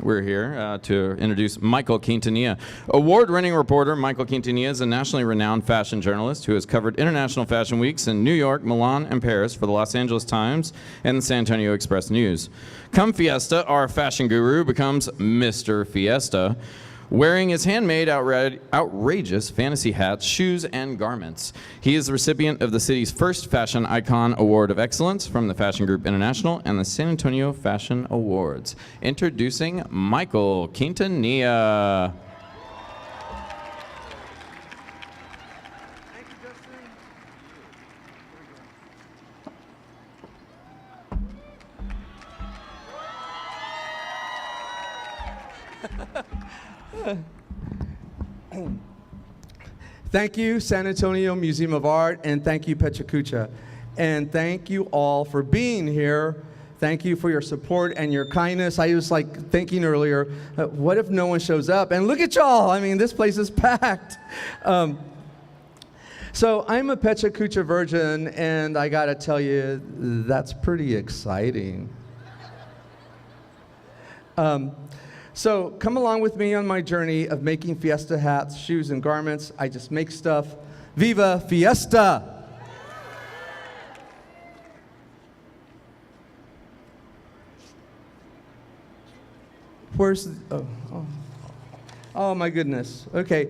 We're here to introduce Michael Quintanilla. Award-winning reporter Michael Quintanilla is a nationally renowned fashion journalist who has covered international fashion weeks in New York, Milan, and Paris for the Los Angeles Times and the San Antonio Express News. Come Fiesta, our fashion guru becomes Mr. Fiesta, wearing his handmade, outrageous fantasy hats, shoes, and garments. He is the recipient of the city's first Fashion Icon Award of Excellence from the Fashion Group International and the San Antonio Fashion Awards. Introducing Michael Quintanilla. Thank you, San Antonio Museum of Art, and thank you, PechaKucha. And thank you all for being here. Thank you for your support and your kindness. I was like thinking earlier, what if no one shows up? And look at y'all, I mean, this place is packed. So I'm a PechaKucha virgin, and I gotta tell you, that's pretty exciting. So come along with me on my journey of making Fiesta hats, shoes, and garments. I just make stuff. Viva Fiesta! Where's the, oh my goodness. Okay,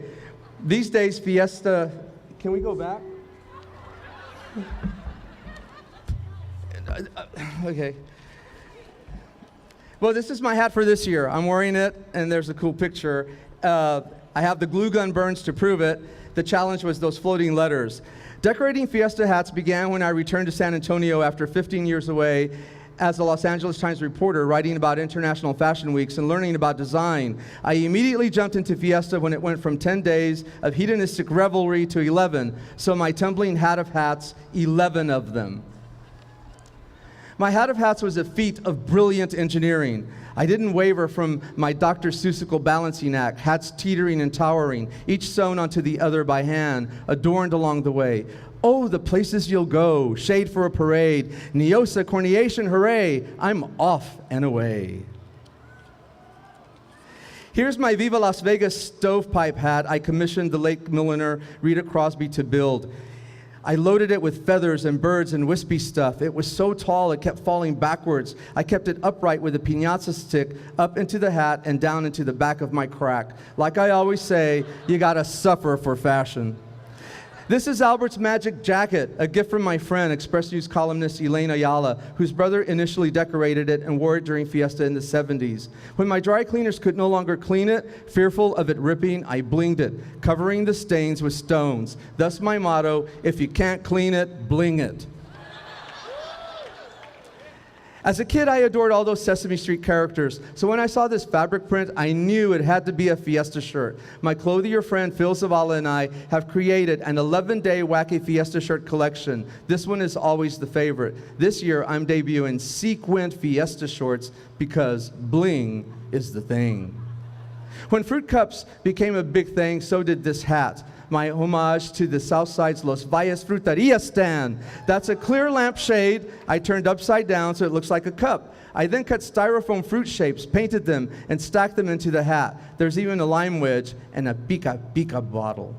these days Fiesta, can we go back? Okay. Well, this is my hat for this year. I'm wearing it, and there's a cool picture. I have the glue gun burns to prove it. The challenge was those floating letters. Decorating Fiesta hats began when I returned to San Antonio after 15 years away as a Los Angeles Times reporter, writing about international fashion weeks and learning about design. I immediately jumped into Fiesta when it went from 10 days of hedonistic revelry to 11. So my tumbling hat of hats, 11 of them. My hat of hats was a feat of brilliant engineering. I didn't waver from my Dr. Seussical balancing act, hats teetering and towering, each sewn onto the other by hand, adorned along the way. Oh, the places you'll go, shade for a parade, Neosa, corneation, hooray, I'm off and away. Here's my Viva Las Vegas stovepipe hat I commissioned the late milliner Rita Crosby to build. I loaded it with feathers and birds and wispy stuff. It was so tall it kept falling backwards. I kept it upright with a piñata stick up into the hat and down into the back of my crack. Like I always say, you gotta suffer for fashion. This is Albert's magic jacket, a gift from my friend, Express News columnist Elaine Ayala, whose brother initially decorated it and wore it during Fiesta in the 70s. When my dry cleaners could no longer clean it, fearful of it ripping, I blinged it, covering the stains with stones. Thus my motto, if you can't clean it, bling it. As a kid, I adored all those Sesame Street characters, so when I saw this fabric print, I knew it had to be a Fiesta shirt. My clothier friend Phil Zavala and I have created an 11-day wacky Fiesta shirt collection. This one is always the favorite. This year, I'm debuting sequined Fiesta shorts because bling is the thing. When fruit cups became a big thing, so did this hat. My homage to the Southside's Los Valles Fruteria stand. That's a clear lampshade I turned upside down so it looks like a cup. I then cut styrofoam fruit shapes, painted them, and stacked them into the hat. There's even a lime wedge and a pica bottle.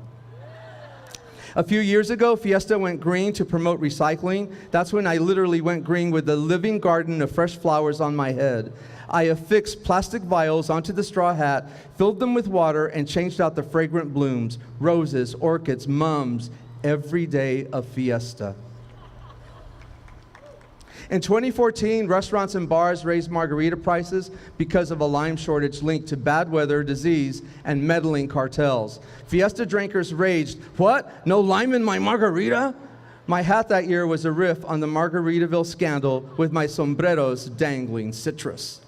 A few years ago, Fiesta went green to promote recycling. That's when I literally went green with a living garden of fresh flowers on my head. I affixed plastic vials onto the straw hat, filled them with water, and changed out the fragrant blooms, roses, orchids, mums, every day of Fiesta. In 2014, restaurants and bars raised margarita prices because of a lime shortage linked to bad weather, disease, and meddling cartels. Fiesta drinkers raged, "What? No lime in my margarita?" My hat that year was a riff on the Margaritaville scandal with my sombreros dangling citrus.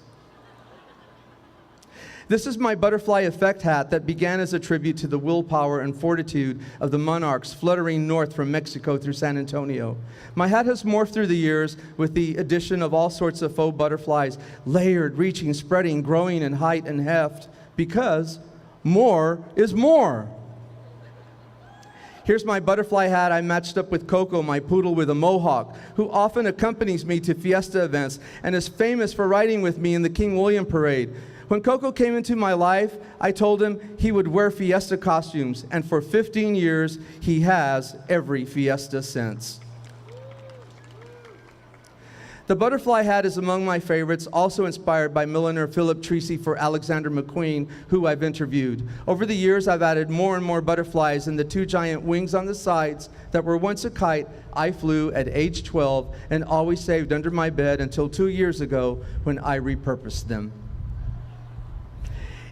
This is my butterfly effect hat that began as a tribute to the willpower and fortitude of the monarchs fluttering north from Mexico through San Antonio. My hat has morphed through the years with the addition of all sorts of faux butterflies, layered, reaching, spreading, growing in height and heft, because more is more. Here's my butterfly hat I matched up with Coco, my poodle with a mohawk, who often accompanies me to Fiesta events and is famous for riding with me in the King William Parade. When Coco came into my life, I told him he would wear Fiesta costumes, and for 15 years, he has every Fiesta since. The butterfly hat is among my favorites, also inspired by milliner Philip Treacy for Alexander McQueen, who I've interviewed. Over the years, I've added more and more butterflies, and the two giant wings on the sides that were once a kite I flew at age 12 and always saved under my bed until 2 years ago when I repurposed them.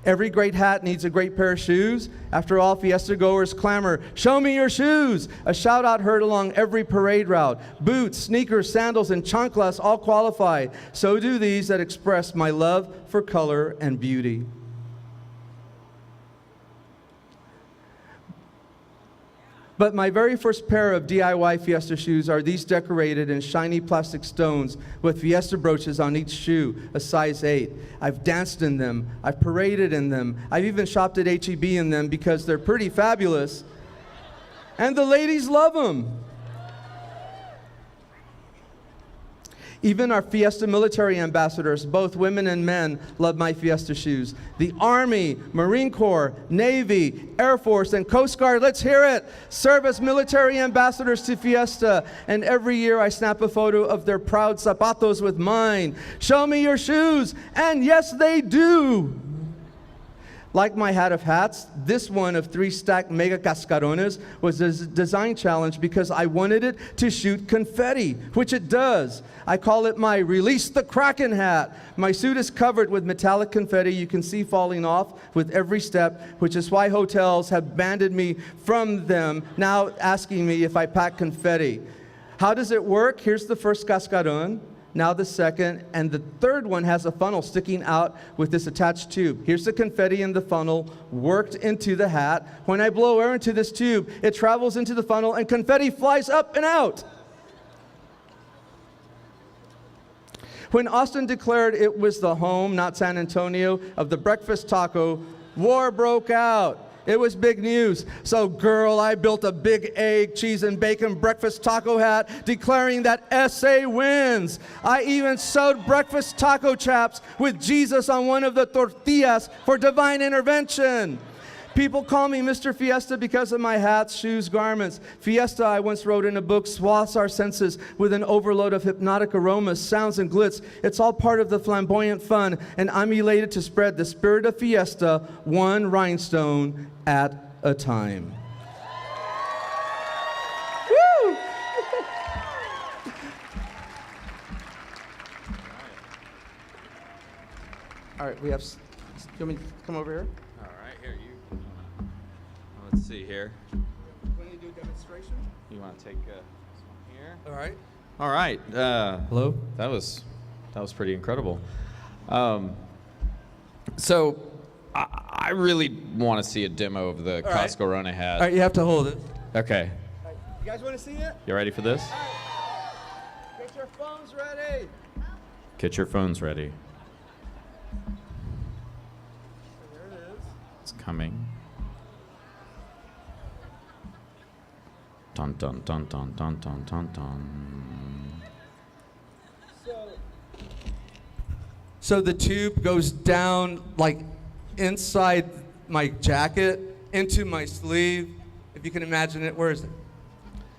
Every great hat needs a great pair of shoes. After all, Fiesta goers clamor, "Show me your shoes!" A shout out heard along every parade route. Boots, sneakers, sandals, and chanclas all qualify. So do these that express my love for color and beauty. But my very first pair of DIY Fiesta shoes are these decorated in shiny plastic stones with Fiesta brooches on each shoe, a size 8. I've danced in them, I've paraded in them, I've even shopped at H-E-B in them because they're pretty fabulous. And the ladies love them. Even our Fiesta military ambassadors, both women and men, love my Fiesta shoes. The Army, Marine Corps, Navy, Air Force, and Coast Guard, let's hear it, serve as military ambassadors to Fiesta. And every year I snap a photo of their proud zapatos with mine. Show me your shoes. And yes, they do. Like my hat of hats, this one of 3 stacked mega cascarones was a design challenge because I wanted it to shoot confetti, which it does. I call it my Release the Kraken hat. My suit is covered with metallic confetti you can see falling off with every step, which is why hotels have banned me from them, now asking me if I pack confetti. How does it work? Here's the first cascaron. Now the second, and the third one has a funnel sticking out with this attached tube. Here's the confetti in the funnel worked into the hat. When I blow air into this tube, it travels into the funnel and confetti flies up and out. When Austin declared it was the home, not San Antonio, of the breakfast taco, war broke out. It was big news. So, girl, I built a big egg, cheese, and bacon breakfast taco hat declaring that SA wins. I even sewed breakfast taco chaps with Jesus on one of the tortillas for divine intervention. People call me Mr. Fiesta because of my hats, shoes, garments. Fiesta, I once wrote in a book, swathes our senses with an overload of hypnotic aromas, sounds, and glitz. It's all part of the flamboyant fun, and I'm elated to spread the spirit of Fiesta, one rhinestone at a time. Woo! All right, we have, you want me to come over here? All right, here, you. Let's see here. Want to do a demonstration? You want to take this one here? All right. All right. Hello? That was pretty incredible. So I really want to see a demo of the All right. Costco Rona hat. All right, you have to hold it. Okay. All right. You guys want to see it? You ready for this? Get your phones ready. Get your phones ready. There it is. It's coming. Dun dun dun dun dun dun dun dun. So the tube goes down like inside my jacket, into my sleeve. If you can imagine it, where is it?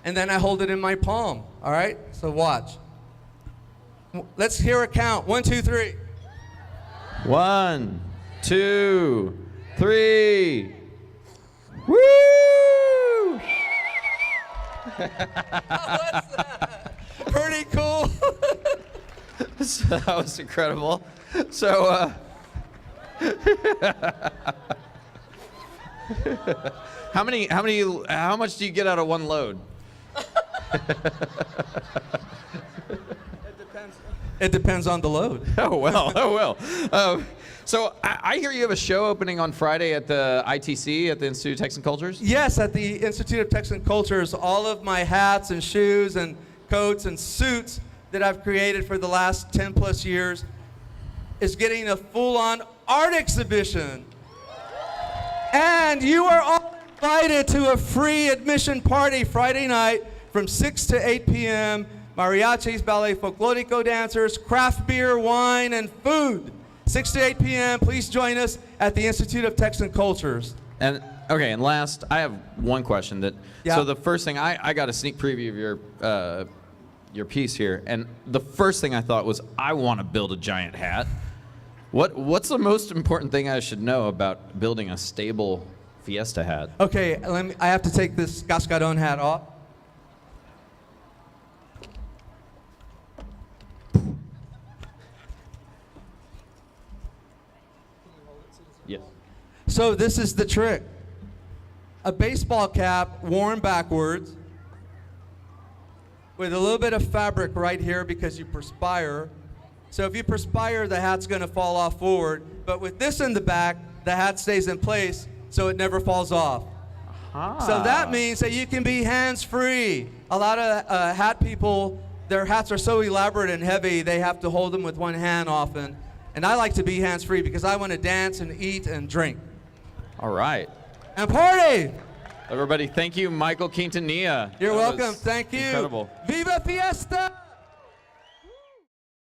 And then I hold it in my palm, all right? So watch. Let's hear a count. 1, 2, 3. 1, 2, 3. Woo! What's that? Pretty cool. So that was incredible. So, how much do you get out of one load? It depends on the load. Oh, well. So I hear you have a show opening on Friday at the ITC, at the Institute of Texan Cultures? Yes, at the Institute of Texan Cultures, all of my hats and shoes and coats and suits that I've created for the last 10 plus years is getting a full-on art exhibition. And you are all invited to a free admission party Friday night from 6 to 8 p.m. Mariachis, ballet folklorico dancers, craft beer, wine, and food. 6 to 8 p.m. Please join us at the Institute of Texan Cultures. And okay, and last, I have one question. Yeah. So the first thing, I got a sneak preview of your piece here, and the first thing I thought was, I want to build a giant hat. What's the most important thing I should know about building a stable Fiesta hat? Okay, I have to take this cascaron hat off. Yes. So this is the trick. A baseball cap worn backwards with a little bit of fabric right here because you perspire. So if you perspire, the hat's gonna fall off forward. But with this in the back, the hat stays in place so it never falls off. So that means that you can be hands-free. A lot of hat people, their hats are so elaborate and heavy, they have to hold them with one hand often. And I like to be hands-free because I want to dance and eat and drink. All right. And party! Everybody, thank you, Michael Quintanilla. You're That welcome. was Thank you. Incredible. Viva Fiesta!